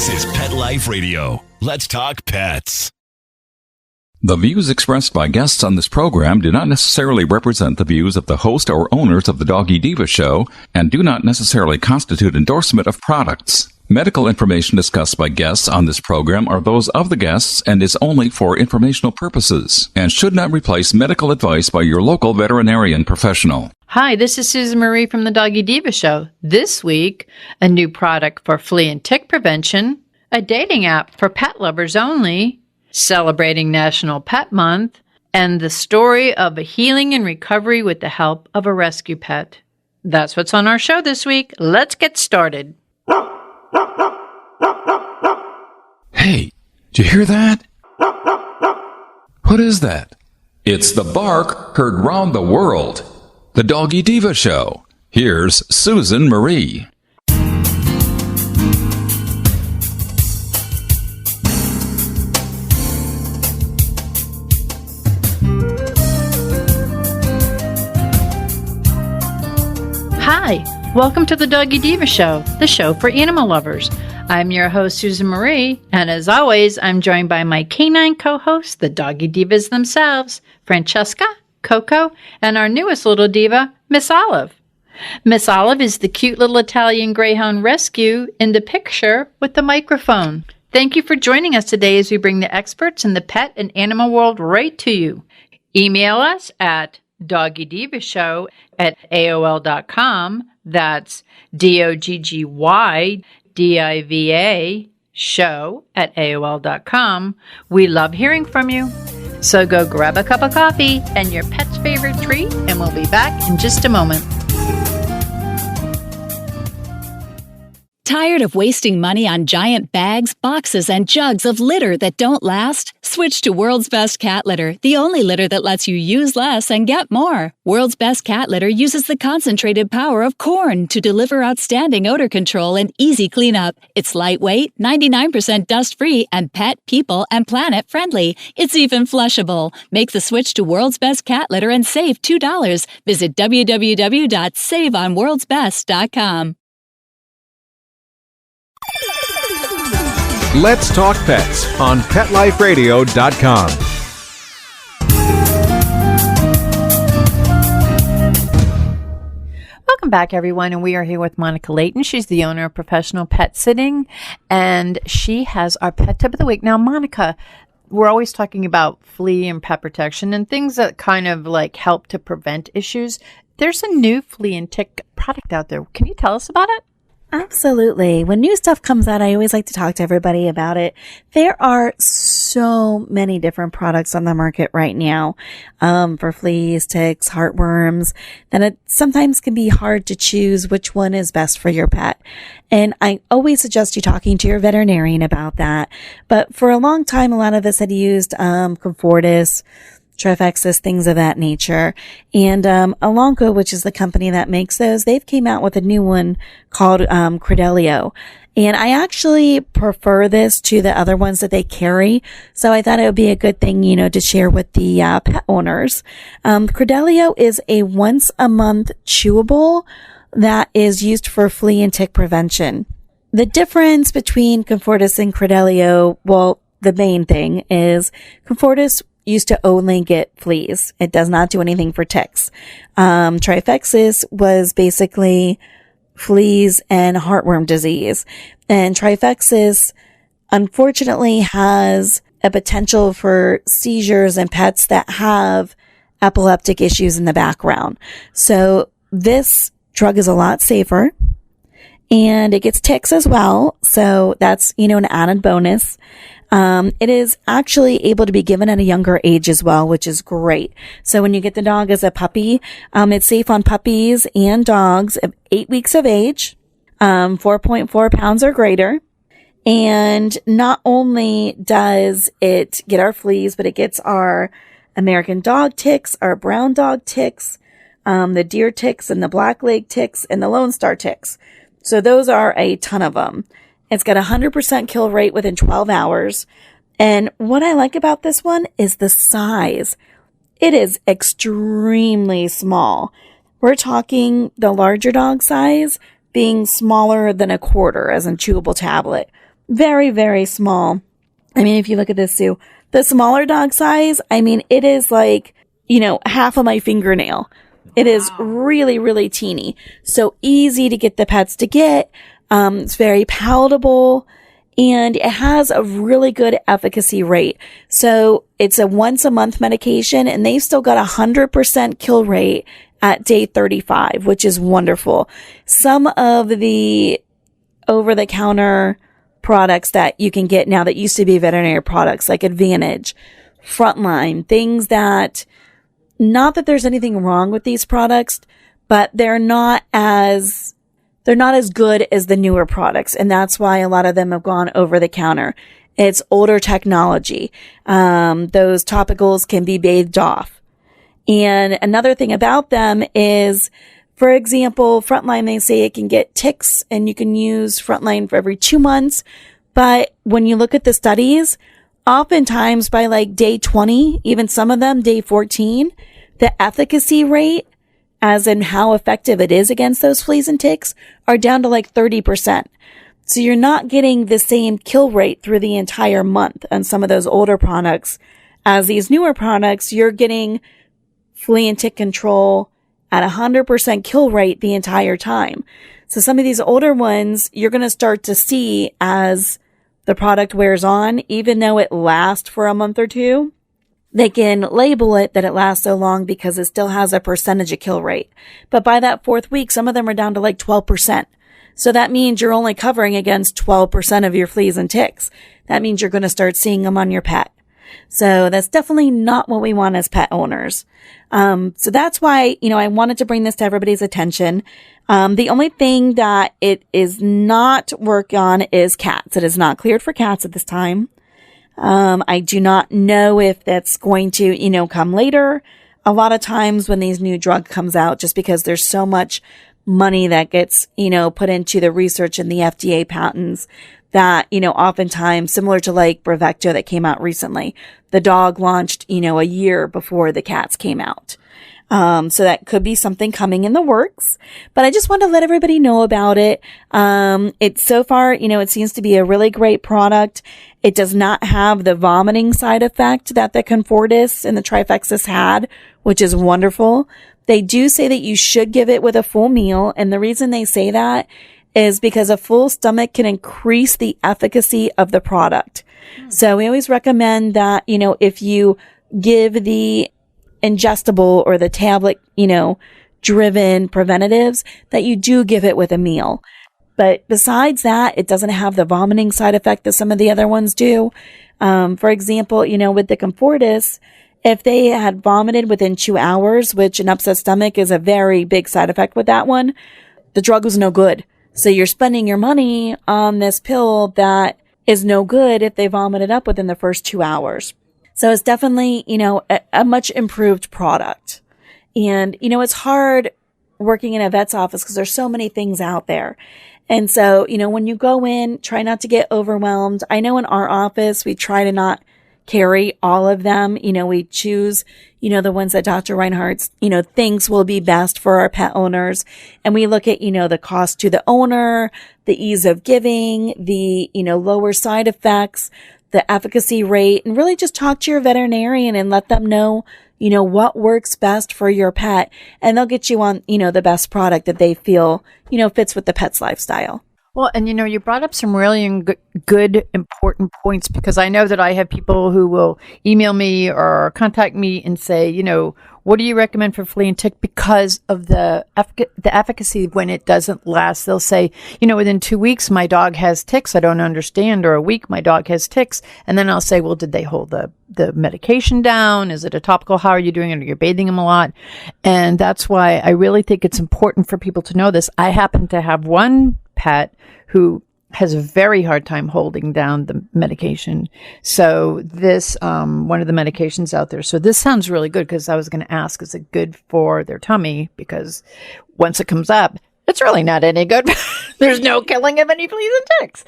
This is Pet Life Radio. Let's talk pets. The views expressed by guests on this program do not necessarily represent the views of the host or owners of the Doggy Diva show and do not necessarily constitute endorsement of products. Medical information discussed by guests on this program are those of the guests and is only for informational purposes and should not replace medical advice by your local veterinarian professional. Hi, this is Susan Marie from the Doggy Diva show. This week, a new product for flea and tick prevention, a dating app for pet lovers only, celebrating National Pet Month, and the story of a healing and recovery with the help of a rescue pet. That's what's on our show this week. Let's get started. Hey, did you hear that? What is that? It's the bark heard round the world. The Doggy Diva show. Here's Susan Marie. Hi, welcome to the Doggy Diva show, the show for animal lovers. I'm your host, Susan Marie, and as always, I'm joined by my canine co-hosts, the Doggy Divas themselves, Francesca, Coco, and our newest little diva, Miss Olive. Miss Olive is the cute little Italian Greyhound rescue in the picture with the microphone. Thank you for joining us today as we bring the experts in the pet and animal world right to you. Email us at doggydivashow@aol.com. That's DOGGYDIVA show@aol.com. We love hearing from you. So go grab a cup of coffee and your pet's favorite treat, and we'll be back in just a moment. Tired of wasting money on giant bags, boxes, and jugs of litter that don't last? Switch to World's Best Cat Litter, the only litter that lets you use less and get more. World's Best Cat Litter uses the concentrated power of corn to deliver outstanding odor control and easy cleanup. It's lightweight, 99% dust-free, and pet, people, and planet friendly. It's even flushable. Make the switch to World's Best Cat Litter and save $2. Visit www.saveonworldsbest.com. Let's Talk Pets on PetLifeRadio.com. Welcome back, everyone, and we are here with Monica Leighton. She's the owner of Professional Pet Sitting, and she has our pet tip of the week. Now, Monica, we're always talking about flea and pet protection and things that kind of like help to prevent issues. There's a new flea and tick product out there. Can you tell us about it? Absolutely. When new stuff comes out, I always like to talk to everybody about it. There are so many different products on the market right now, for fleas, ticks, heartworms, that it sometimes can be hard to choose which one is best for your pet. And I always suggest you talking to your veterinarian about that. But for a long time, a lot of us had used, Comfortis, Trifexis, things of that nature. And Elanco, which is the company that makes those, they've came out with a new one called Credelio. And I actually prefer this to the other ones that they carry. So I thought it would be a good thing, to share with the pet owners. Credelio is a once a month chewable that is used for flea and tick prevention. The difference between Comfortis and Credelio, well, the main thing is Comfortis used to only get fleas. It does not do anything for ticks. Trifexis was basically fleas and heartworm disease. And Trifexis, unfortunately, has a potential for seizures in pets that have epileptic issues in the background. So this drug is a lot safer, and it gets ticks as well. So that's, an added bonus. It is actually able to be given at a younger age as well, which is great. So when you get the dog as a puppy, it's safe on puppies and dogs of 8 weeks of age, 4.4 pounds or greater. And not only does it get our fleas, but it gets our American dog ticks, our brown dog ticks, the deer ticks and the black leg ticks and the Lone Star ticks. So those are a ton of them. It's got a 100% kill rate within 12 hours. And what I like about this one is the size. It is extremely small. We're talking the larger dog size being smaller than a quarter as in chewable tablet. very, very small. I mean, if you look at this, Sue, the smaller dog size, I mean, it is like, half of my fingernail. It is really, really teeny. So easy to get the pets to get. It's very palatable, and it has a really good efficacy rate. So it's a once a month medication, and they've still got 100% kill rate at day 35, which is wonderful. Some of the over-the-counter products that you can get now that used to be veterinary products, like Advantage, Frontline, things that, not that there's anything wrong with these products, but they're not as good as the newer products. And that's why a lot of them have gone over the counter. It's older technology. Those topicals can be bathed off. And another thing about them is, for example, Frontline, they say it can get ticks, and you can use Frontline for every 2 months. But when you look at the studies, oftentimes by like day 20, even some of them day 14, the efficacy rate, as in how effective it is against those fleas and ticks, are down to like 30%. So you're not getting the same kill rate through the entire month on some of those older products as these newer products. You're getting flea and tick control at 100% kill rate the entire time. So some of these older ones, you're going to start to see as the product wears on, even though it lasts for a month or two, they can label it that it lasts so long because it still has a percentage of kill rate. But by that 4th week, some of them are down to like 12%. So that means you're only covering against 12% of your fleas and ticks. That means you're going to start seeing them on your pet. So that's definitely not what we want as pet owners. So that's why, I wanted to bring this to everybody's attention. The only thing that it is not worked on is cats. It is not cleared for cats at this time. I do not know if that's going to, come later. A lot of times when these new drug comes out, just because there's so much money that gets, put into the research and the FDA patents, that, oftentimes similar to like Bravecto that came out recently, the dog launched, a year before the cats came out. So that could be something coming in the works, but I just want to let everybody know about it. It's so far, it seems to be a really great product. It does not have the vomiting side effect that the Comfortis and the Trifexis had, which is wonderful. They do say that you should give it with a full meal. And the reason they say that is because a full stomach can increase the efficacy of the product. So we always recommend that, if you give the ingestible or the tablet, driven preventatives, that you do give it with a meal. But besides that, it doesn't have the vomiting side effect that some of the other ones do. For example, with the Comfortis, if they had vomited within 2 hours, which an upset stomach is a very big side effect with that one, the drug was no good. So you're spending your money on this pill that is no good if they vomited up within the first 2 hours. So it's definitely, a much improved product. And, it's hard working in a vet's office because there's so many things out there. And so, when you go in, try not to get overwhelmed. I know in our office, we try to not carry all of them. We choose, the ones that Dr. Reinhardt's, thinks will be best for our pet owners. And we look at, the cost to the owner, the ease of giving, the, lower side effects, the efficacy rate, and really just talk to your veterinarian and let them know, what works best for your pet. And they'll get you on, the best product that they feel, fits with the pet's lifestyle. Well, and you brought up some really good, important points, because I know that I have people who will email me or contact me and say, what do you recommend for flea and tick because of the efficacy when it doesn't last? They'll say, within 2 weeks, my dog has ticks. I don't understand. Or a week, my dog has ticks. And then I'll say, well, did they hold the medication down? Is it a topical? How are you doing it? Are you bathing them a lot? And that's why I really think it's important for people to know this. I happen to have one pet who has a very hard time holding down the medication. So this, one of the medications out there. So this sounds really good, because I was going to ask, is it good for their tummy? Because once it comes up, it's really not any good. There's no killing of any fleas and ticks.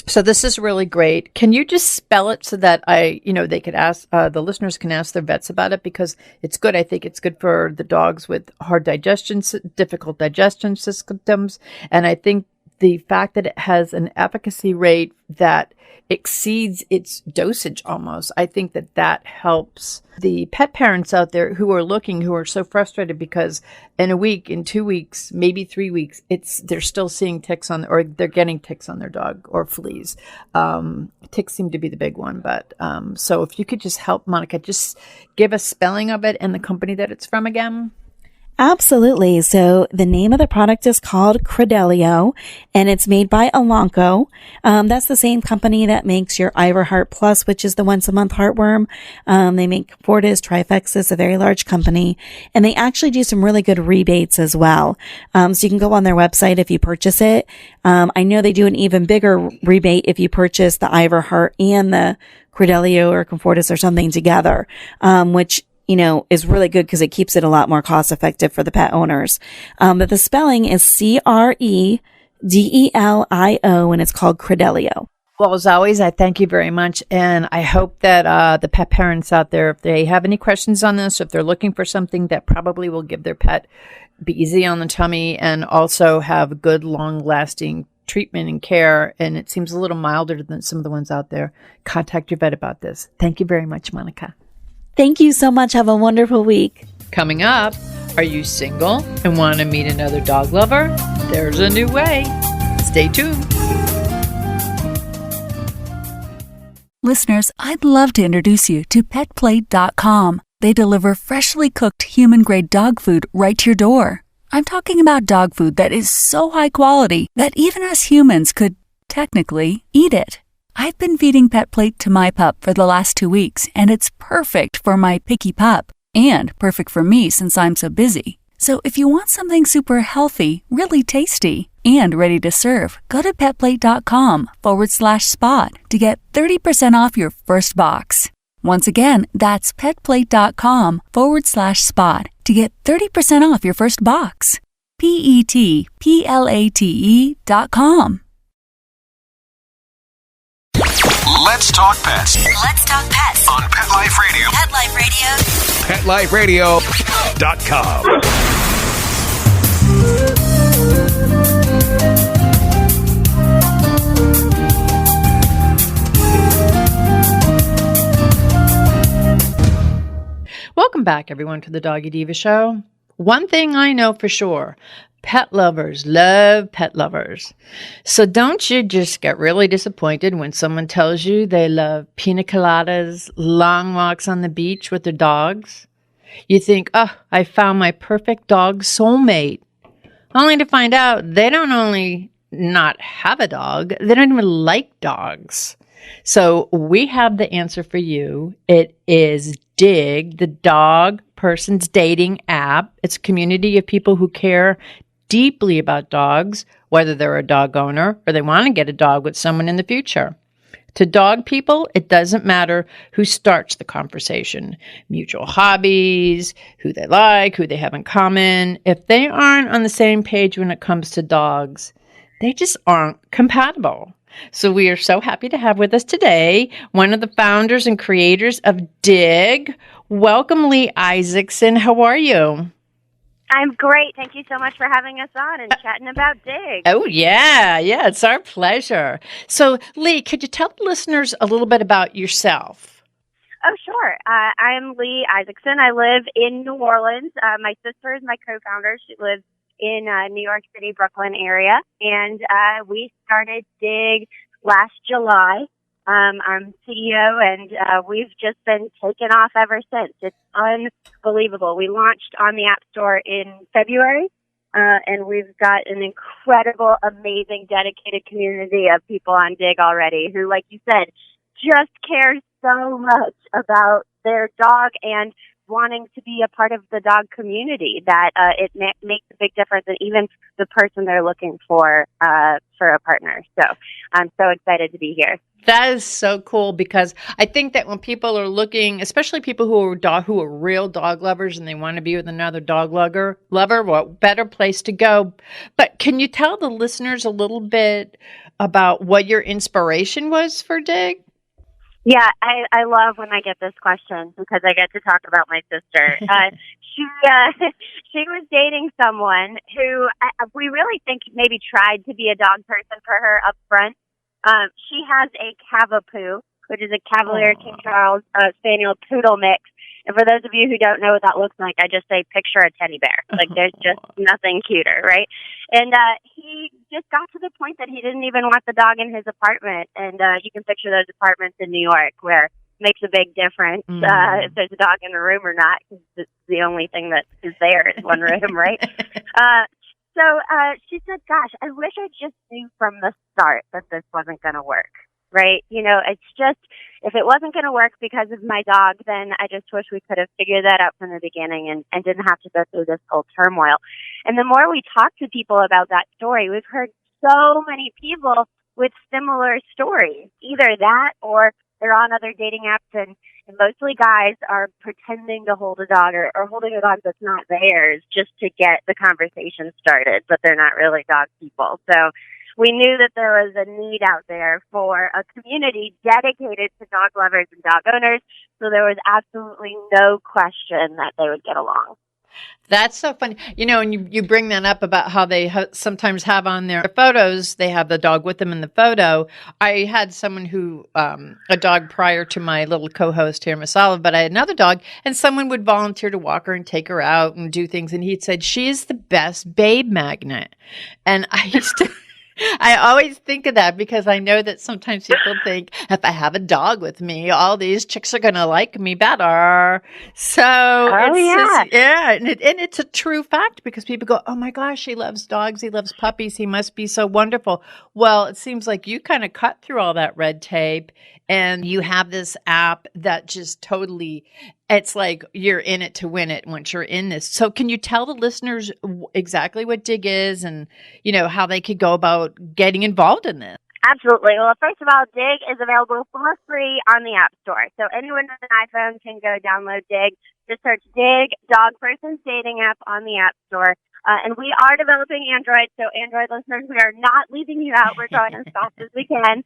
So this is really great. Can you just spell it so that they could ask, the listeners can ask their vets about it, because it's good. I think it's good for the dogs with hard digestion, difficult digestion systems. And I think the fact that it has an efficacy rate that exceeds its dosage almost, I think that helps the pet parents out there who are so frustrated because in a week, in 2 weeks, maybe 3 weeks, they're still seeing ticks or they're getting ticks on their dog or fleas. Ticks seem to be the big one, but so if you could just help Monica, just give a spelling of it and the company that it's from again. Absolutely. So the name of the product is called Credelio, and it's made by Elanco. That's the same company that makes your Iverheart Plus, which is the once-a-month heartworm. They make Fortis, Trifexis, a very large company, and they actually do some really good rebates as well. So you can go on their website if you purchase it. I know they do an even bigger rebate if you purchase the Iverheart and the Credelio or Comfortis or something together, which is really good because it keeps it a lot more cost effective for the pet owners. But the spelling is Credelio, and it's called Credelio. Well, as always, I thank you very much. And I hope that the pet parents out there, if they have any questions on this, if they're looking for something that probably will give their pet be easy on the tummy and also have good, long-lasting treatment and care, and it seems a little milder than some of the ones out there, contact your vet about this. Thank you very much, Monica. Thank you so much. Have a wonderful week. Coming up, are you single and want to meet another dog lover? There's a new way. Stay tuned. Listeners, I'd love to introduce you to PetPlate.com. They deliver freshly cooked human-grade dog food right to your door. I'm talking about dog food that is so high quality that even us humans could, technically, eat it. I've been feeding PetPlate to my pup for the last 2 weeks, and it's perfect for my picky pup, and perfect for me since I'm so busy. So if you want something super healthy, really tasty, and ready to serve, go to petplate.com/spot to get 30% off your first box. Once again, that's petplate.com/spot to get 30% off your first box. PetPlate.com. Let's talk pets Let's talk pets on Pet Life Radio. Pet Life Radio. PetLifeRadio.com. Welcome back, everyone, to the Doggy Diva Show. One thing I know for sure, pet lovers love pet lovers. So don't you just get really disappointed when someone tells you they love pina coladas, long walks on the beach with their dogs. You think, oh, I found my perfect dog soulmate. Only to find out they don't only not have a dog, they don't even like dogs. So we have the answer for you. It is Dig, the dog person's dating app. It's a community of people who care deeply about dogs, whether they're a dog owner or they want to get a dog with someone in the future. To dog people, it doesn't matter who starts the conversation. Mutual hobbies, who they like, who they have in common. If they aren't on the same page when it comes to dogs, they just aren't compatible. So we are so happy to have with us today one of the founders and creators of Dig. Welcome, Leigh Isaacson. How are you? I'm great. Thank you so much for having us on and chatting about Dig. Oh, yeah. Yeah, it's our pleasure. So, Leigh, could you tell the listeners a little bit about yourself? Oh, sure. I'm Leigh Isaacson. I live in New Orleans. My sister is my co-founder. She lives in New York City, Brooklyn area. And we started Dig last July. I'm CEO, and we've just been taking off ever since. It's unbelievable. We launched on the App Store in February, and we've got an incredible, amazing, dedicated community of people on Dig already who, like you said, just care so much about their dog and wanting to be a part of the dog community that it makes a big difference in even the person they're looking for a partner. So I'm so excited to be here. That is so cool because I think that when people are looking, especially people who are real dog lovers and they want to be with another dog lover, what better place to go? But can you tell the listeners a little bit about what your inspiration was for Dig? Yeah, I love when I get this question because I get to talk about my sister. She was dating someone who we really think maybe tried to be a dog person for her up front. She has a Cavapoo, which is a Cavalier King Charles Spaniel Poodle mix. And for those of you who don't know what that looks like, I just say picture a teddy bear. Like there's just nothing cuter, right? And he just got to the point that he didn't even want the dog in his apartment. And you can picture those apartments in New York where it makes a big difference if there's a dog in the room or not. 'Cause it's the only thing that is there is one room, right? So she said, gosh, I wish I just knew from the start that this wasn't going to work. Right? You know, it's just, if it wasn't going to work because of my dog, then I just wish we could have figured that out from the beginning and didn't have to go through this whole turmoil. And the more we talk to people about that story, we've heard so many people with similar stories. Either that or they're on other dating apps and mostly guys are pretending to hold a dog or holding a dog that's not theirs just to get the conversation started, but they're not really dog people. So we knew that there was a need out there for a community dedicated to dog lovers and dog owners, so there was absolutely no question that they would get along. That's so funny. You know, and you bring that up about how they sometimes have on their photos, they have the dog with them in the photo. I had someone who, a dog prior to my little co-host here, Masala, but I had another dog, and someone would volunteer to walk her and take her out and do things. And he'd said, she is the best babe magnet. And I used to... I always think of that because I know that sometimes people think if I have a dog with me, all these chicks are going to like me better. So, and it's a true fact because people go, oh my gosh, he loves dogs. He loves puppies. He must be so wonderful. Well, it seems like you kind of cut through all that red tape and you have this app that just totally, it's like you're in it to win it once you're in this. So can you tell the listeners exactly what Dig is and, you know, how they could go about getting involved in this? Absolutely. Well, first of all, Dig is available for free on the App Store. So anyone with an iPhone can go download Dig. Just search Dig, Dog Person's Dating App on the App Store. And we are developing Android, so Android listeners, we are not leaving you out. We're going as fast as we can.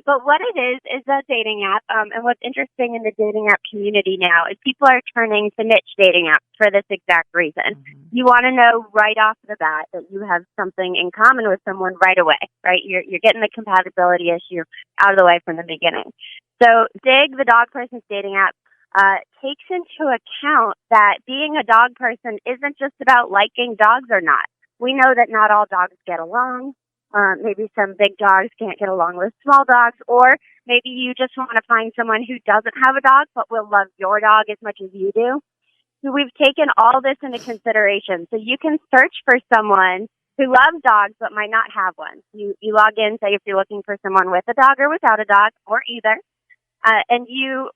But what it is a dating app. And what's interesting in the dating app community now is people are turning to niche dating apps for this exact reason. Mm-hmm. You want to know right off the bat that you have something in common with someone right away, right? You're getting the compatibility issue out of the way from the beginning. So Dig, the Dog Person's Dating App, takes into account that being a dog person isn't just about liking dogs or not. We know that not all dogs get along. Maybe some big dogs can't get along with small dogs, or maybe you just want to find someone who doesn't have a dog but will love your dog as much as you do. So we've taken all this into consideration. So you can search for someone who loves dogs but might not have one. You log in, say if you're looking for someone with a dog or without a dog, or either. And you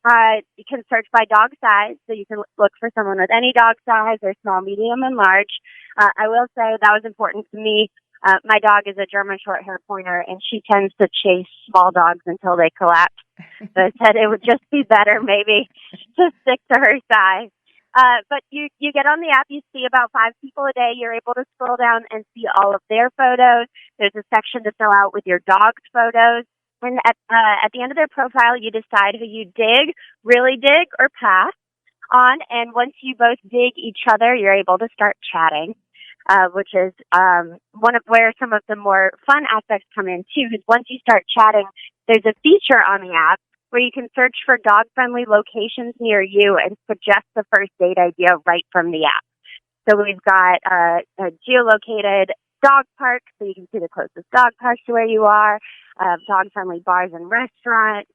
can search by dog size, so you can look for someone with any dog size or small, medium, and large. I will say that was important to me. My dog is a German Shorthair Pointer, and she tends to chase small dogs until they collapse. So I said it would just be better maybe to stick to her size. But you get on the app, you see about 5 people a day. You're able to scroll down and see all of their photos. There's a section to fill out with your dog's photos. And at the end of their profile, you decide who you dig, really dig, or pass on. And once you both dig each other, you're able to start chatting, which is one of where some of the more fun aspects come in, too. Because once you start chatting, there's a feature on the app where you can search for dog-friendly locations near you and suggest the first date idea right from the app. So we've got a geolocated dog park, so you can see the closest dog park to where you are, dog-friendly bars and restaurants,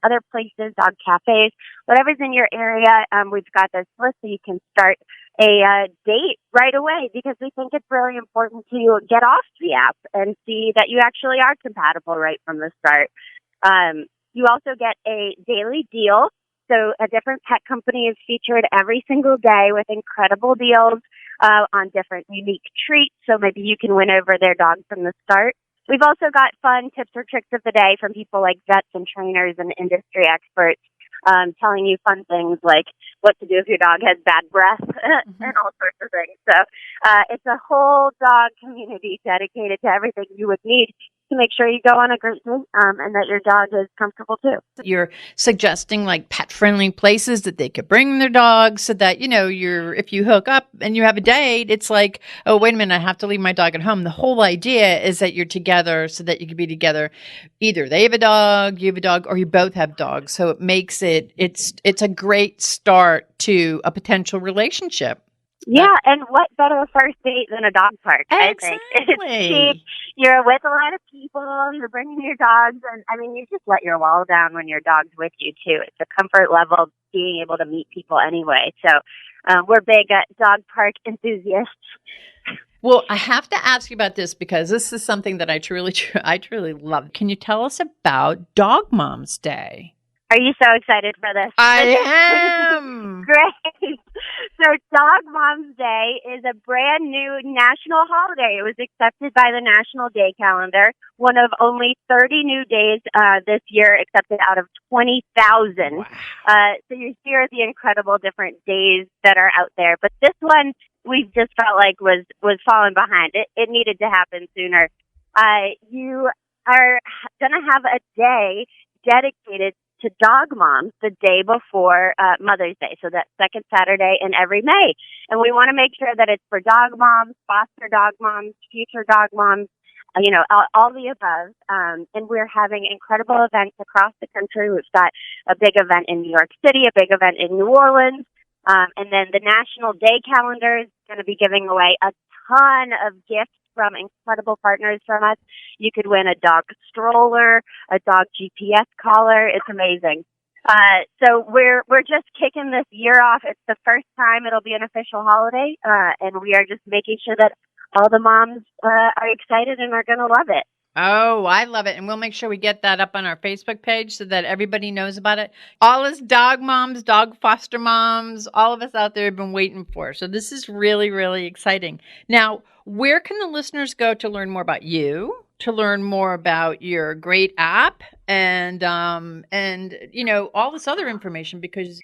other places, dog cafes, whatever's in your area. We've got this list so you can start a date right away because we think it's really important to get off the app and see that you actually are compatible right from the start. You also get a daily deal. So a different pet company is featured every single day with incredible deals on different unique treats. So maybe you can win over their dog from the start. We've also got fun tips or tricks of the day from people like vets and trainers and industry experts telling you fun things like what to do if your dog has bad breath and all sorts of things. So it's a whole dog community dedicated to everything you would need to make sure you go on a great date and that your dog is comfortable too. You're suggesting like pet-friendly places that they could bring their dogs so that, if you hook up and you have a date, it's like, oh, wait a minute, I have to leave my dog at home. The whole idea is that you're together so that you can be together. Either they have a dog, you have a dog, or you both have dogs. So it makes it's a great start to a potential relationship. Yeah, and what better first date than a dog park? Exactly. I think it's cheap. You're with a lot of people. You're bringing your dogs, and you just let your wall down when your dog's with you too. It's a comfort level being able to meet people anyway. So we're big dog park enthusiasts. Well, I have to ask you about this because this is something that I truly love. Can you tell us about Dog Moms Day? Are you so excited for this? I am. Great. So Dog Moms Day is a brand new national holiday. It was accepted by the National Day Calendar, one of only 30 new days this year accepted out of 20,000. Wow. So you hear the incredible different days that are out there. But this one we just felt like was falling behind. It needed to happen sooner. You are going to have a day dedicated to dog moms the day before Mother's Day, so that second Saturday in every May. And we want to make sure that it's for dog moms, foster dog moms, future dog moms, all the above. And we're having incredible events across the country. We've got a big event in New York City, a big event in New Orleans, and then the National Day Calendar is going to be giving away a ton of gifts from incredible partners from us. You could win a dog stroller, a dog GPS collar. It's amazing. So we're just kicking this year off. It's the first time it'll be an official holiday, and we are just making sure that all the moms are excited and are going to love it. Oh, I love it. And we'll make sure we get that up on our Facebook page so that everybody knows about it. All us dog moms, dog foster moms, all of us out there have been waiting for. So this is really, really exciting. Now, where can the listeners go to learn more about you, to learn more about your great app and all this other information? Because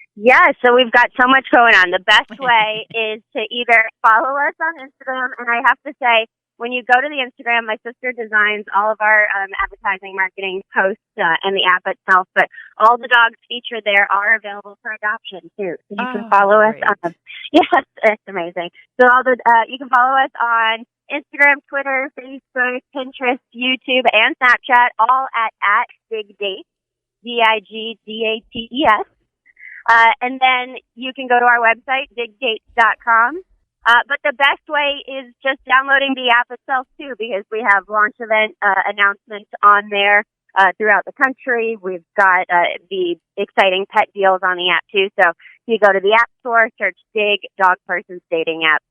so we've got so much going on. The best way is to either follow us on Instagram, and I have to say, when you go to the Instagram, my sister designs all of our advertising, marketing posts and the app itself, but all the dogs featured there are available for adoption too. So you can follow us on. Yes, it's amazing. So you can follow us on Instagram, Twitter, Facebook, Pinterest, YouTube, and Snapchat, all at Dig Dates, DIGDATES. And then you can go to our website, digdates.com. But the best way is just downloading the app itself, too, because we have launch event announcements on there throughout the country. We've got the exciting pet deals on the app, too. So you go to the App Store, search Dig Dog Person's Dating App.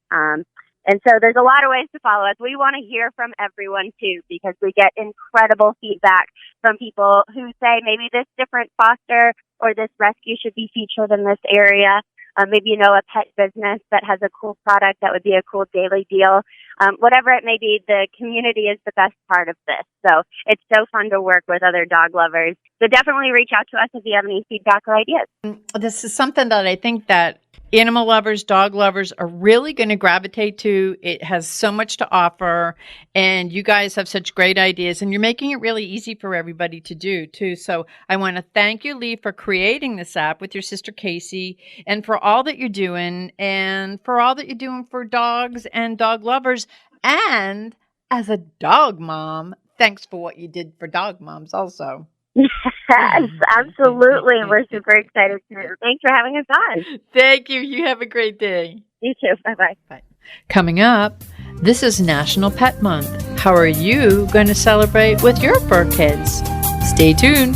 And so there's a lot of ways to follow us. We want to hear from everyone, too, because we get incredible feedback from people who say maybe this different foster or this rescue should be featured in this area. Maybe a pet business that has a cool product that would be a cool daily deal. Whatever it may be, the community is the best part of this. So it's so fun to work with other dog lovers. So definitely reach out to us if you have any feedback or ideas. This is something that I think that animal lovers, dog lovers are really going to gravitate to. It has so much to offer, and you guys have such great ideas, and you're making it really easy for everybody to do too. So I want to thank you, Leigh, for creating this app with your sister Casey, and for all that you're doing, and for all that you're doing for dogs and dog lovers. And as a dog mom, thanks for what you did for dog moms also. Yes, absolutely. We're super excited too. Thanks for having us on. Thank you. You have a great day. You too. Bye-bye. Bye. Coming up, this is National Pet Month. How are you going to celebrate with your fur kids? Stay tuned.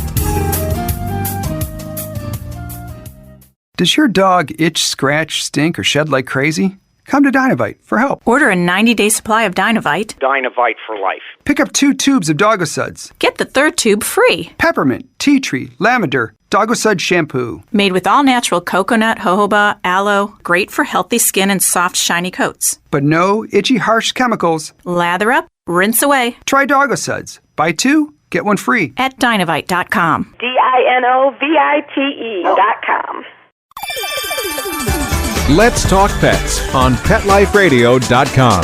Does your dog itch, scratch, stink, or shed like crazy? Come to Dynavite for help. Order a 90-day supply of Dynavite. Dynavite for life. Pick up 2 tubes of Doggosuds. Get the 3rd tube free. Peppermint, tea tree, lavender, Doggosud shampoo. Made with all-natural coconut, jojoba, aloe. Great for healthy skin and soft, shiny coats. But no itchy, harsh chemicals. Lather up, rinse away. Try Doggosuds. Buy 2, get 1 free. At Dynavite.com. DINOVITE.com. Let's Talk Pets on PetLifeRadio.com.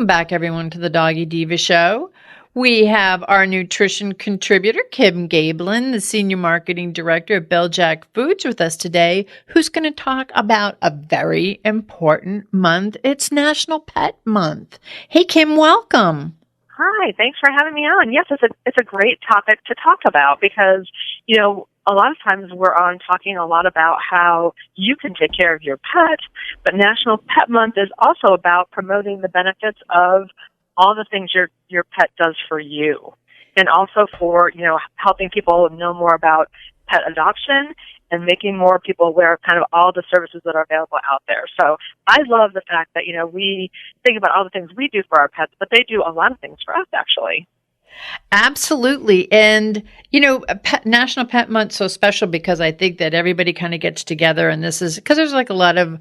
Welcome back, everyone, to the Doggy Diva Show. We have our nutrition contributor, Kim Gaebelein, the Senior Marketing Director at Bil-Jac Foods, with us today, who's going to talk about a very important month. It's National Pet Month. Hey, Kim, welcome. Hi, thanks for having me on. Yes, it's a great topic to talk about because, you know, a lot of times we're on talking a lot about how you can take care of your pet, but National Pet Month is also about promoting the benefits of all the things your pet does for you, and also for, you know, helping people know more about pet adoption and making more people aware of kind of all the services that are available out there. So I love the fact that, you know, we think about all the things we do for our pets, but they do a lot of things for us, actually. Absolutely. And, you know, National Pet Month is so special because I think that everybody kind of gets together, and this is because there's like a lot of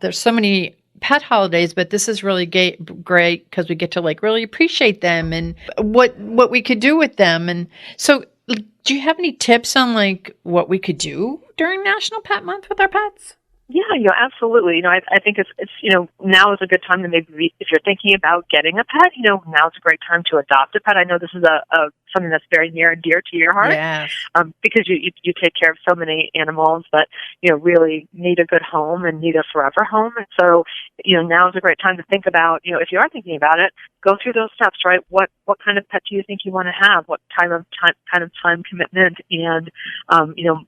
there's so many pet holidays, but this is really great because we get to like really appreciate them and what we could do with them. And so do you have any tips on like what we could do during National Pet Month with our pets? Yeah, you know, absolutely. You know, I think it's you know, now is a good time to maybe, if you're thinking about getting a pet, you know, now is a great time to adopt a pet. I know this is a something that's very near and dear to your heart. Yes. Because you take care of so many animals that, you know, really need a good home and need a forever home. And so, you know, now is a great time to think about, you know, if you are thinking about it, go through those steps, right? What kind of pet do you think you want to have? What kind of time commitment? And, you know,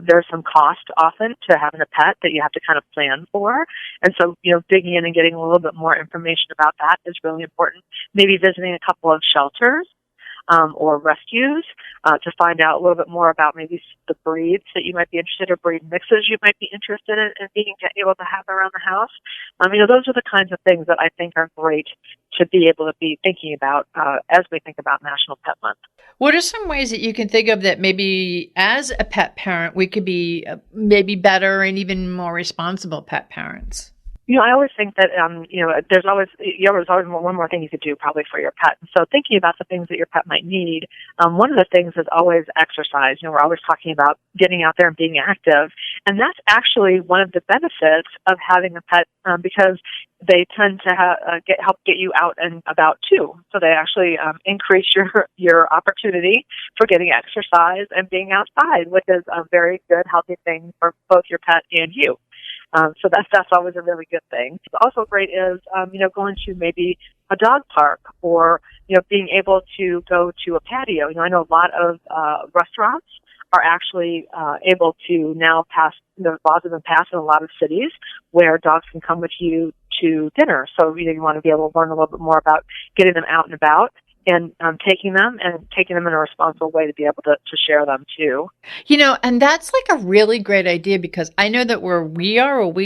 there's some cost often to having a pet that you have to kind of plan for. And so, you know, digging in and getting a little bit more information about that is really important. Maybe visiting a couple of shelters or rescues to find out a little bit more about maybe the breeds that you might be interested in, or breed mixes you might be interested in being able to have around the house. You know, those are the kinds of things that I think are great to be able to be thinking about as we think about National Pet Month. What are some ways that you can think of that maybe as a pet parent, we could be maybe better and even more responsible pet parents? You know, I always think that, you know, there's always one more thing you could do probably for your pet. And so thinking about the things that your pet might need, one of the things is always exercise. You know, we're always talking about getting out there and being active. And that's actually one of the benefits of having a pet because they tend to help get you out and about too. So they actually increase your opportunity for getting exercise and being outside, which is a very good, healthy thing for both your pet and you. So that's always a really good thing. Also great is, you know, going to maybe a dog park or, you know, being able to go to a patio. You know, I know a lot of restaurants are actually able to now pass, you know, laws have been passed in a lot of cities where dogs can come with you to dinner. So, you know, you want to be able to learn a little bit more about getting them out and about and taking them in a responsible way to be able to share them too. You know, and that's like a really great idea because I know that where we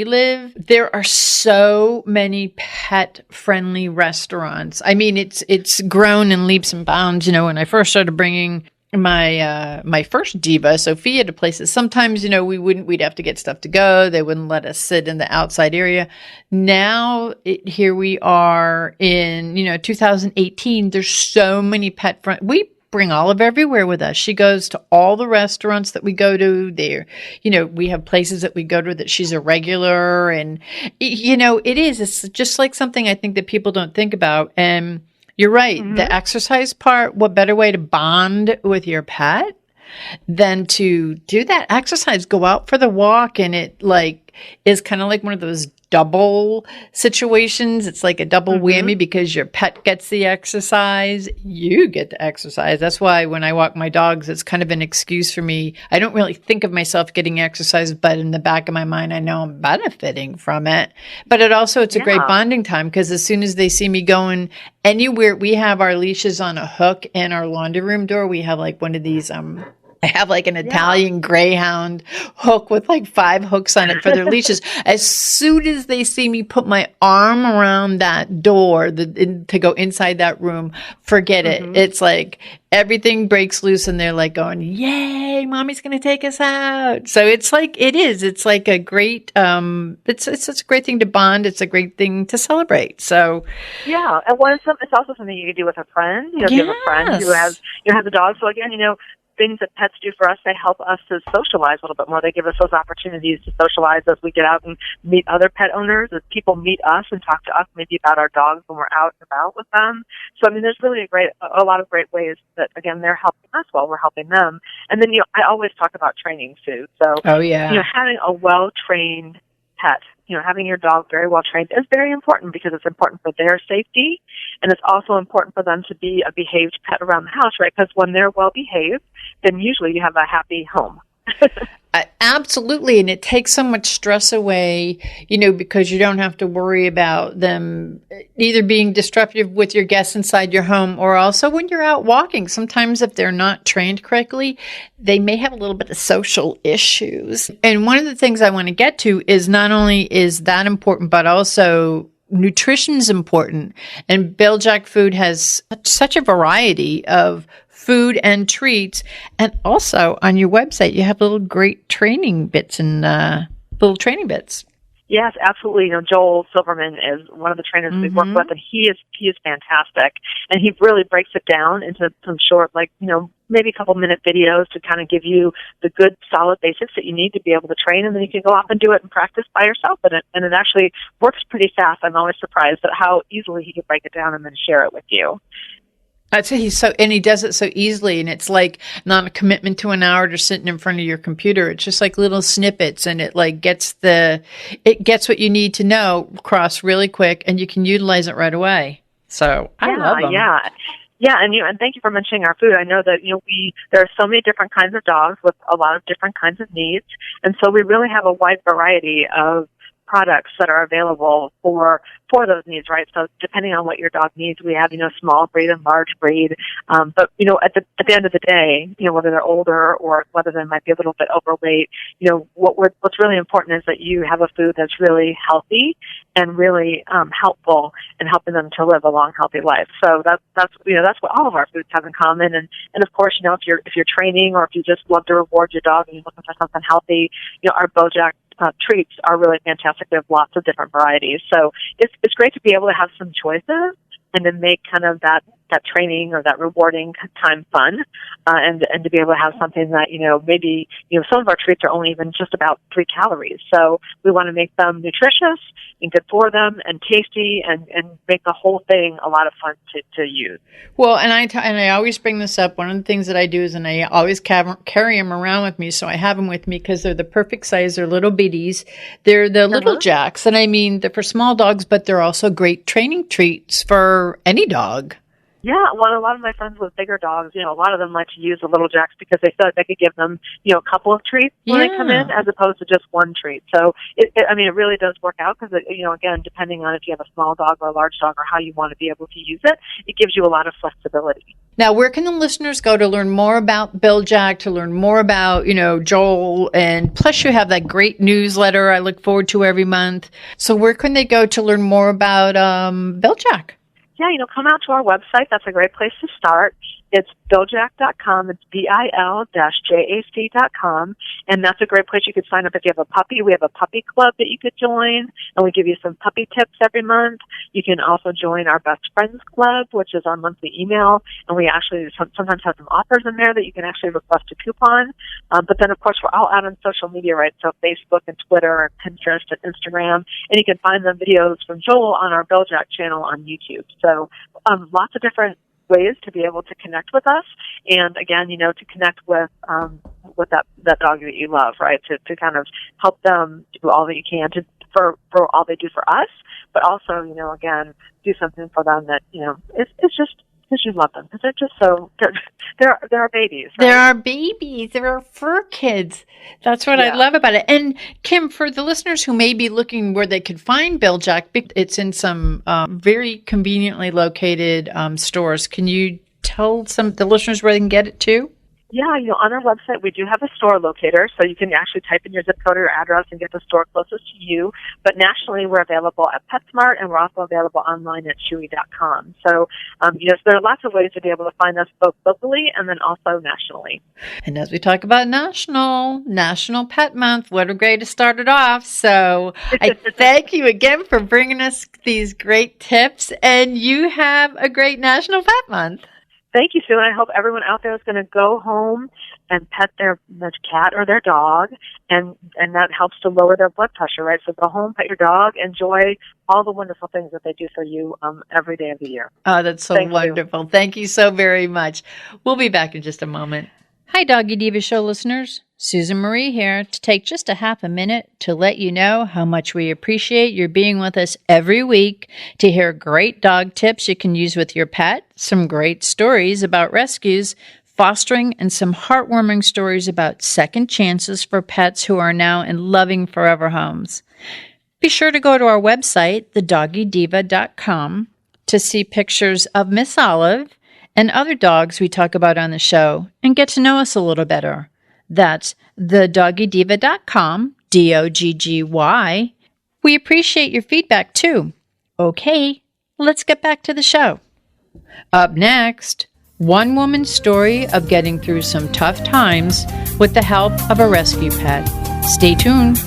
live, there are so many pet-friendly restaurants. I mean, it's grown in leaps and bounds. You know, when I first started bringing my first Diva, Sophia, to places, sometimes, you know, we'd have to get stuff to go. They wouldn't let us sit in the outside area. Now here we are in, you know, 2018. There's so many we bring Olive everywhere with us. She goes to all the restaurants that we go to there. You know, we have places that we go to that she's a regular, and, you know, it's just like something I think that people don't think about. And you're right. Mm-hmm. The exercise part, what better way to bond with your pet than to do that exercise, go out for the walk, and it like is kind of like one of those double situations. It's like a double whammy because your pet gets the exercise, you get the exercise. That's why when I walk my dogs, it's kind of an excuse for me. I don't really think of myself getting exercise, but in the back of my mind, I know I'm benefiting from it. But it's a great bonding time because as soon as they see me going anywhere, we have our leashes on a hook in our laundry room door. We have like one of these, I have like an Italian Greyhound hook with like 5 hooks on it for their leashes. As soon as they see me put my arm around that door to go inside that room, forget it. It's like everything breaks loose and they're like going, yay, mommy's going to take us out. So it's like, it's like a great, it's a great thing to bond. It's a great thing to celebrate. So yeah. And it's also something you can do with a friend. You know, if you have a friend who has a dog. So again, you know, things that pets do for us, they help us to socialize a little bit more. They give us those opportunities to socialize as we get out and meet other pet owners, as people meet us and talk to us maybe about our dogs when we're out and about with them. So, I mean, there's really a lot of great ways that, again, they're helping us while we're helping them. And then, I always talk about training, too. So, having a well-trained pet, having your dog very well trained is very important, because it's important for their safety, and it's also important for them to be a behaved pet around the house, right? Because when they're well behaved, then usually you have a happy home. Absolutely. And it takes so much stress away, because you don't have to worry about them either being disruptive with your guests inside your home, or also when you're out walking. Sometimes if they're not trained correctly, they may have a little bit of social issues. And one of the things I want to get to is not only is that important, but also nutrition is important. And Bil-Jac Food has such a variety of food and treats. And also on your website, you have little great training bits and little training bits. Yes, absolutely. Joel Silverman is one of the trainers we work with, and he is fantastic. And he really breaks it down into some short, maybe a couple minute videos to kind of give you the good, solid basics that you need to be able to train, and then you can go off and do it and practice by yourself. And it actually works pretty fast. I'm always surprised at how easily he can break it down and then share it with you. I'd say he does it so easily, and it's like not a commitment to an hour just sitting in front of your computer. It's just like little snippets, and it gets what you need to know across really quick, and you can utilize it right away. So I love them. Yeah, and thank you for mentioning our food. I know that there are so many different kinds of dogs with a lot of different kinds of needs, and so we really have a wide variety of products that are available for those needs, right? So depending on what your dog needs, we have, small breed and large breed. But, at the end of the day, whether they're older or whether they might be a little bit overweight, what's really important is that you have a food that's really healthy and really helpful in helping them to live a long, healthy life. So that's what all of our foods have in common. And of course, if you're training, or if you just love to reward your dog and you're looking for something healthy, our Bil-Jac treats are really fantastic. There's lots of different varieties. So it's great to be able to have some choices and then make kind of that training or that rewarding time fun, and to be able to have something that, maybe, some of our treats are only even just about 3 calories. So we want to make them nutritious and good for them and tasty, and make the whole thing a lot of fun to use. Well, and I always bring this up. One of the things that I do is, and I always carry them around with me. So I have them with me because they're the perfect size. They're little bitties. They're the little jacks. And I mean, they're for small dogs, but they're also great training treats for any dog. Yeah, well, a lot of my friends with bigger dogs, a lot of them like to use the little jacks because they feel like they could give them, a couple of treats when they come in, as opposed to just one treat. So, it really does work out because, again, depending on if you have a small dog or a large dog or how you want to be able to use it, it gives you a lot of flexibility. Now, where can the listeners go to learn more about Bil-Jac, to learn more about, Joel, and plus you have that great newsletter I look forward to every month. So where can they go to learn more about Bil-Jac? Yeah, come out to our website. That's a great place to start. It's Bil-Jac.com. It's BIL-JAC.com. And that's a great place you could sign up if you have a puppy. We have a puppy club that you could join, and we give you some puppy tips every month. You can also join our Best Friends Club, which is our monthly email, and we actually sometimes have some offers in there that you can actually request a coupon. But then, of course, we're all out on social media, right? So Facebook and Twitter and Pinterest and Instagram. And you can find the videos from Joel on our Bil-Jac channel on YouTube. So lots of different ways to be able to connect with us, and again, to connect with that dog that you love, right? To kind of help them do all that you can for all they do for us, but also, again, do something for them that, it's just because you love them, because they're just they're our babies. Right? They're our babies. They're our fur kids. That's what I love about it. And Kim, for the listeners who may be looking where they could find Bil-Jac, it's in some very conveniently located stores. Can you tell the listeners where they can get it too? Yeah, on our website, we do have a store locator, so you can actually type in your zip code or your address and get the store closest to you. But nationally, we're available at PetSmart, and we're also available online at Chewy.com. So, so there are lots of ways to be able to find us both locally and then also nationally. And as we talk about National Pet Month, what a great to start it off. So I thank you again for bringing us these great tips, and you have a great National Pet Month. Thank you, Sue, and I hope everyone out there is going to go home and pet their cat or their dog, and that helps to lower their blood pressure, right? So go home, pet your dog, enjoy all the wonderful things that they do for you every day of the year. Oh, that's so wonderful. Thank you so very much. We'll be back in just a moment. Hi, Doggy Diva Show listeners. Susan Marie here to take just a half a minute to let you know how much we appreciate your being with us every week to hear great dog tips you can use with your pet, some great stories about rescues, fostering, and some heartwarming stories about second chances for pets who are now in loving forever homes. Be sure to go to our website, thedoggydiva.com, to see pictures of Miss Olive and other dogs we talk about on the show and get to know us a little better. That's thedoggydiva.com, DOGGY. We appreciate your feedback too. Okay, let's get back to the show. Up next, one woman's story of getting through some tough times with the help of a rescue pet. Stay tuned.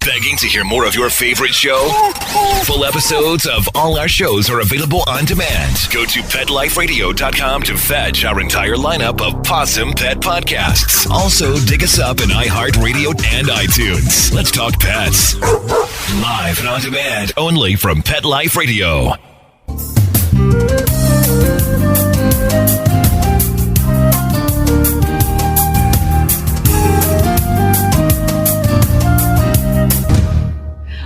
Begging to hear more of your favorite show? Full episodes of all our shows are available on demand. Go to PetLifeRadio.com to fetch our entire lineup of Possum Pet podcasts. Also, dig us up in iHeartRadio and iTunes. Let's talk pets. Live and on demand only from Pet Life Radio.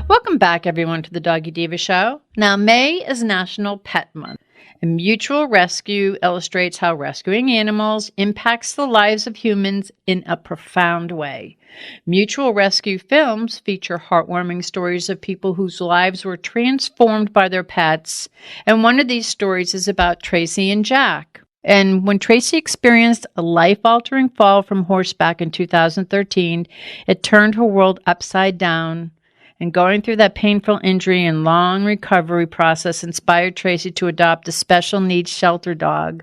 Welcome back, everyone, to the Doggy Diva Show. Now, May is National Pet Month, and mutual rescue illustrates how rescuing animals impacts the lives of humans in a profound way. Mutual rescue films feature heartwarming stories of people whose lives were transformed by their pets, and one of these stories is about Tracy and Jack. And when Tracy experienced a life-altering fall from horseback in 2013, it turned her world upside down. And going through that painful injury and long recovery process inspired Tracy to adopt a special needs shelter dog,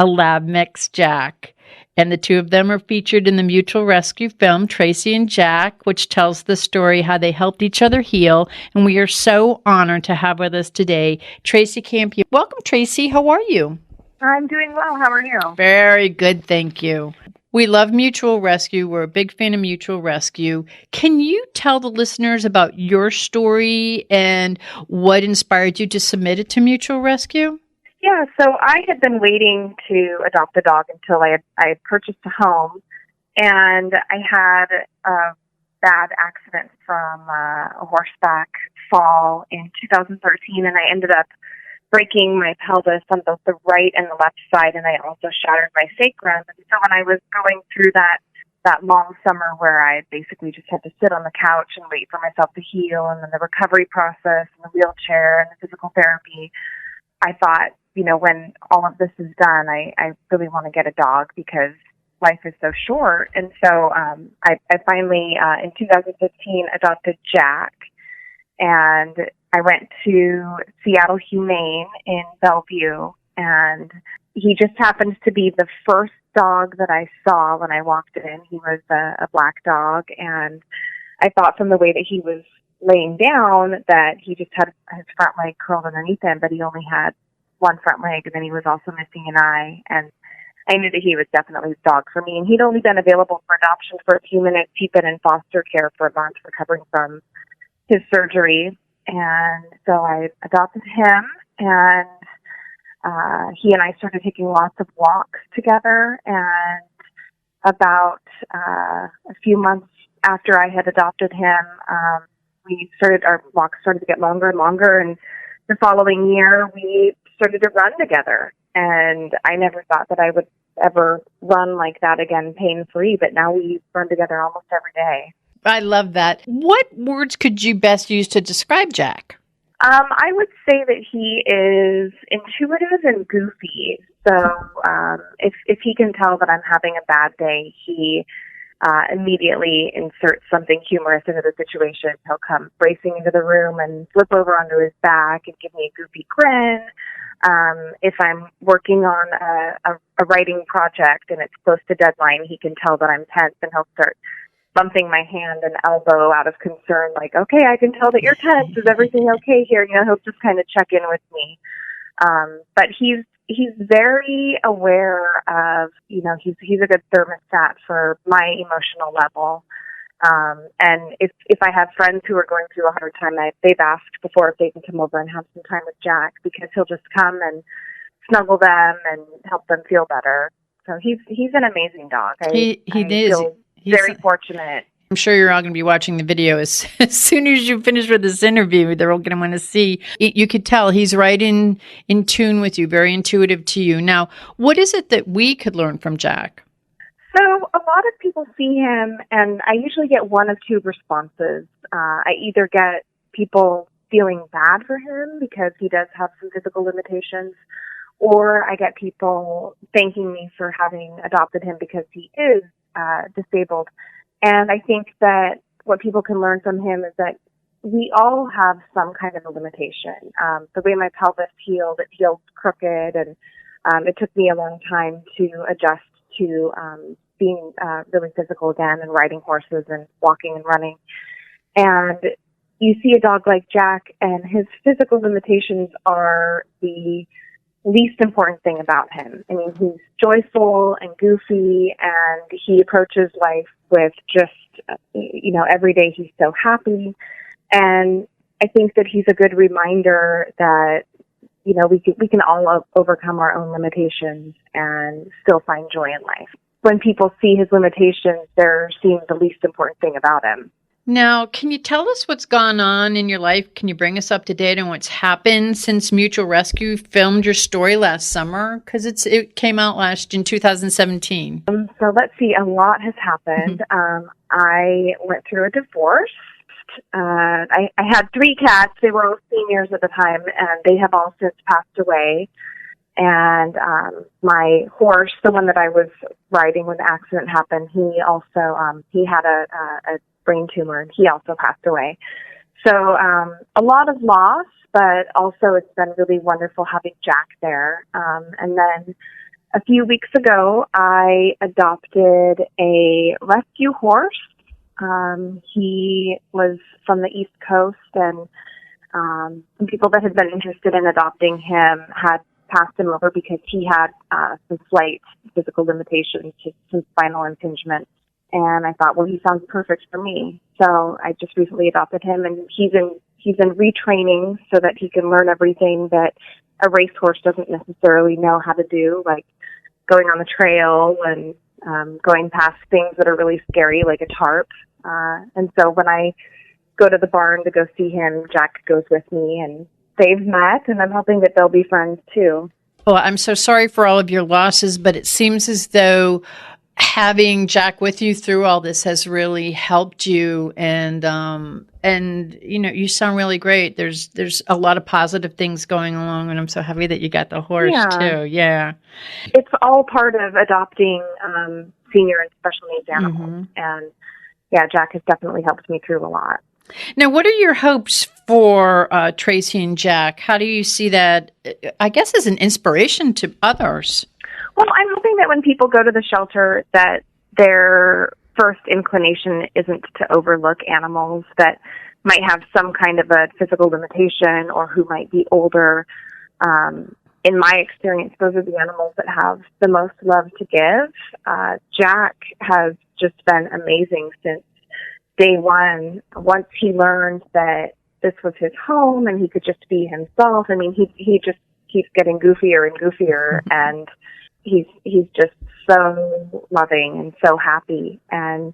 a lab mix Jack. And the two of them are featured in the mutual rescue film, Tracy and Jack, which tells the story how they helped each other heal. And we are so honored to have with us today Tracy Campion. Welcome, Tracy. How are you? I'm doing well. How are you? Very good, thank you. We love mutual rescue. We're a big fan of mutual rescue. Can you tell the listeners about your story and what inspired you to submit it to mutual rescue? Yeah, so I had been waiting to adopt a dog until I had purchased a home, and I had a bad accident from a horseback fall in 2013, and I ended up breaking my pelvis on both the right and the left side, and I also shattered my sacrum. And so when I was going through that long summer where I basically just had to sit on the couch and wait for myself to heal, and then the recovery process and the wheelchair and the physical therapy, I thought, when all of this is done, I really want to get a dog because life is so short. And so I finally, in 2015, adopted Jack, and I went to Seattle Humane in Bellevue, and he just happens to be the first dog that I saw when I walked in. He was a black dog, and I thought from the way that he was laying down that he just had his front leg curled underneath him, but he only had one front leg, and then he was also missing an eye, and I knew that he was definitely the dog for me. And he'd only been available for adoption for a few minutes. He'd been in foster care for a month recovering from his surgery. And so I adopted him, and he and I started taking lots of walks together. And about a few months after I had adopted him, our walks started to get longer and longer. And the following year, we started to run together. And I never thought that I would ever run like that again, pain-free. But now we run together almost every day. I love that. What words could you best use to describe Jack? I would say that he is intuitive and goofy. So if he can tell that I'm having a bad day, he immediately inserts something humorous into the situation. He'll come racing into the room and flip over onto his back and give me a goofy grin. If I'm working on a writing project and it's close to deadline, he can tell that I'm tense, and he'll start bumping my hand and elbow out of concern, like, okay, I can tell that you're tense. Is everything okay here? He'll just kind of check in with me. But he's very aware of, he's a good thermostat for my emotional level. And if I have friends who are going through a hard time, they've asked before if they can come over and have some time with Jack, because he'll just come and snuggle them and help them feel better. So he's an amazing dog. I feel very fortunate. I'm sure you're all going to be watching the video as soon as you finish with this interview. They're all going to want to see. You could tell he's right in tune with you, very intuitive to you. Now, what is it that we could learn from Jack? So a lot of people see him, and I usually get one of two responses. I either get people feeling bad for him because he does have some physical limitations, or I get people thanking me for having adopted him because he is disabled. And I think that what people can learn from him is that we all have some kind of a limitation. The way my pelvis healed, it healed crooked, and it took me a long time to adjust to being really physical again and riding horses and walking and running. And you see a dog like Jack, and his physical limitations are the least important thing about him. I mean, he's joyful and goofy, and he approaches life with just, every day he's so happy. And I think that he's a good reminder that, we can all overcome our own limitations and still find joy in life. When people see his limitations, they're seeing the least important thing about him. Now, can you tell us what's gone on in your life? Can you bring us up to date on what's happened since Mutual Rescue filmed your story last summer? Because it came out in 2017. So let's see, a lot has happened. I went through a divorce. I had 3 cats. They were all seniors at the time, and they have all since passed away. And my horse, the one that I was riding when the accident happened, he also he had a brain tumor, and he also passed away. So a lot of loss, but also it's been really wonderful having Jack there. And then a few weeks ago, I adopted a rescue horse. He was from the East Coast, and some people that had been interested in adopting him had passed him over because he had some slight physical limitations, just some spinal impingement. And I thought, well, he sounds perfect for me. So I just recently adopted him, and he's in retraining so that he can learn everything that a racehorse doesn't necessarily know how to do, like going on the trail and going past things that are really scary, like a tarp. And so when I go to the barn to go see him, Jack goes with me, and they've met, and I'm hoping that they'll be friends too. Well, I'm so sorry for all of your losses, but it seems as though having Jack with you through all this has really helped you, and you sound really great. There's a lot of positive things going along, and I'm so happy that you got the horse too. Yeah, it's all part of adopting senior and special needs animals, and Jack has definitely helped me through a lot. Now, what are your hopes for Tracy and Jack? How do you see that, I guess, as an inspiration to others? Well, I'm hoping that when people go to the shelter, that their first inclination isn't to overlook animals that might have some kind of a physical limitation or who might be older. In my experience, those are the animals that have the most love to give. Jack has just been amazing since day one. Once he learned that this was his home and he could just be himself, I mean, he just keeps getting goofier and goofier, and he's just so loving and so happy. And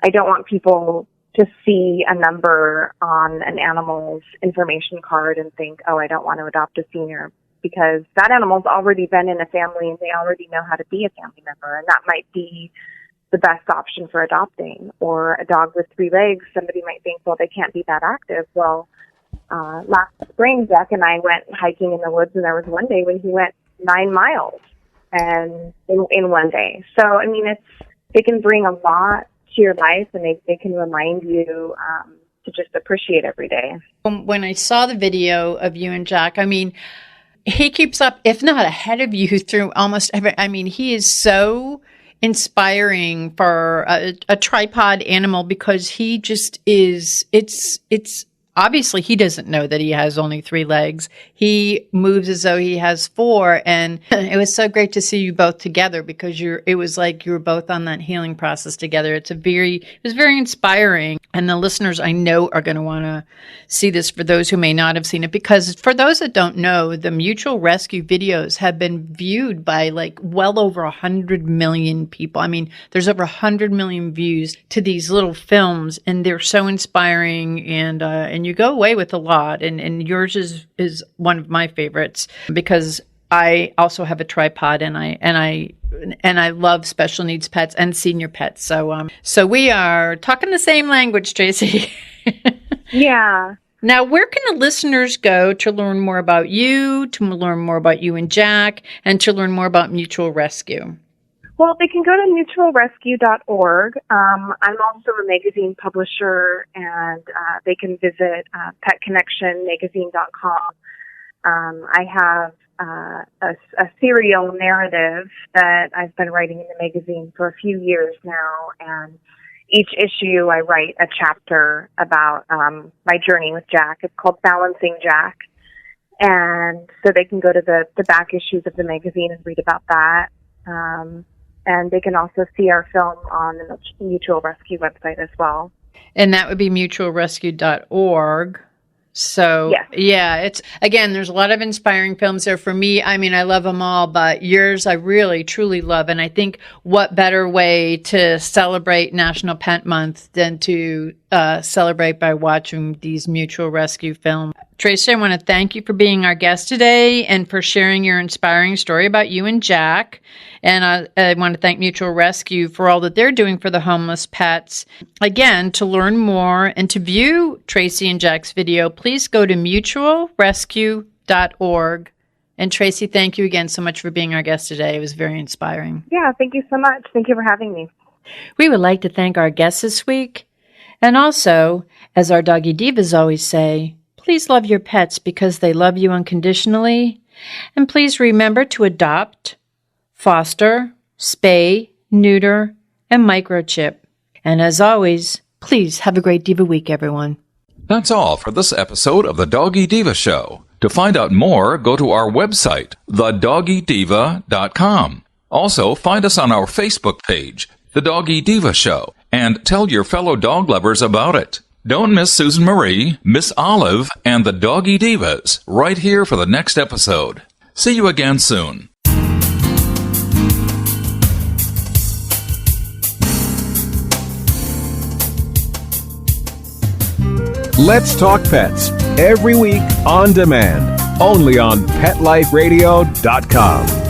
I don't want people to see a number on an animal's information card and think, oh, I don't want to adopt a senior, because that animal's already been in a family and they already know how to be a family member, and that might be the best option for adopting. Or a dog with 3 legs, somebody might think, well, they can't be that active. Well, last spring, Jack and I went hiking in the woods, and there was one day when he went 9 miles and in one day. So, I mean, it can bring a lot to your life, and they can remind you to just appreciate every day. When I saw the video of you and Jack, I mean, he keeps up, if not ahead of you, through almost every, I mean, he is so inspiring for a tripod animal, because he just is, it's obviously he doesn't know that he has only 3 legs. He moves as though he has 4. And it was so great to see you both together because it was like you were both on that healing process together. It was very inspiring. And the listeners I know are going to want to see this for those who may not have seen it, because for those that don't know, the mutual rescue videos have been viewed by like well over 100 million people. I mean, there's over 100 million views to these little films, and they're so inspiring, and you go away with a lot. And yours is one of my favorites because I also have a tripod, and I love special needs pets and senior pets. So we are talking the same language, Tracy. Yeah. Now, where can the listeners go to learn more about you, to learn more about you and Jack, and to learn more about Mutual Rescue? Well, they can go to mutualrescue.org. I'm also a magazine publisher, and they can visit petconnectionmagazine.com. I have a serial narrative that I've been writing in the magazine for a few years now, and each issue I write a chapter about my journey with Jack. It's called Balancing Jack. And so they can go to the back issues of the magazine and read about that. And they can also see our film on the Mutual Rescue website as well. And that would be mutualrescue.org. So, yeah, it's, again, there's a lot of inspiring films there for me. I mean, I love them all, but yours I really, truly love. And I think what better way to celebrate National Pet Month than to celebrate by watching these Mutual Rescue films. Tracy, I want to thank you for being our guest today and for sharing your inspiring story about you and Jack. And I want to thank Mutual Rescue for all that they're doing for the homeless pets. Again, to learn more and to view Tracy and Jack's video, please go to mutualrescue.org. And Tracy, thank you again so much for being our guest today. It was very inspiring. Yeah, thank you so much. Thank you for having me. We would like to thank our guests this week. And also, as our Doggy Divas always say, please love your pets because they love you unconditionally. And please remember to adopt, foster, spay, neuter, and microchip. And as always, please have a great Diva week, everyone. That's all for this episode of The Doggy Diva Show. To find out more, go to our website, thedoggydiva.com. Also, find us on our Facebook page, The Doggy Diva Show, and tell your fellow dog lovers about it. Don't miss Susan Marie, Miss Olive, and the Doggy Divas right here for the next episode. See you again soon. Let's Talk Pets, every week on demand, only on PetLifeRadio.com.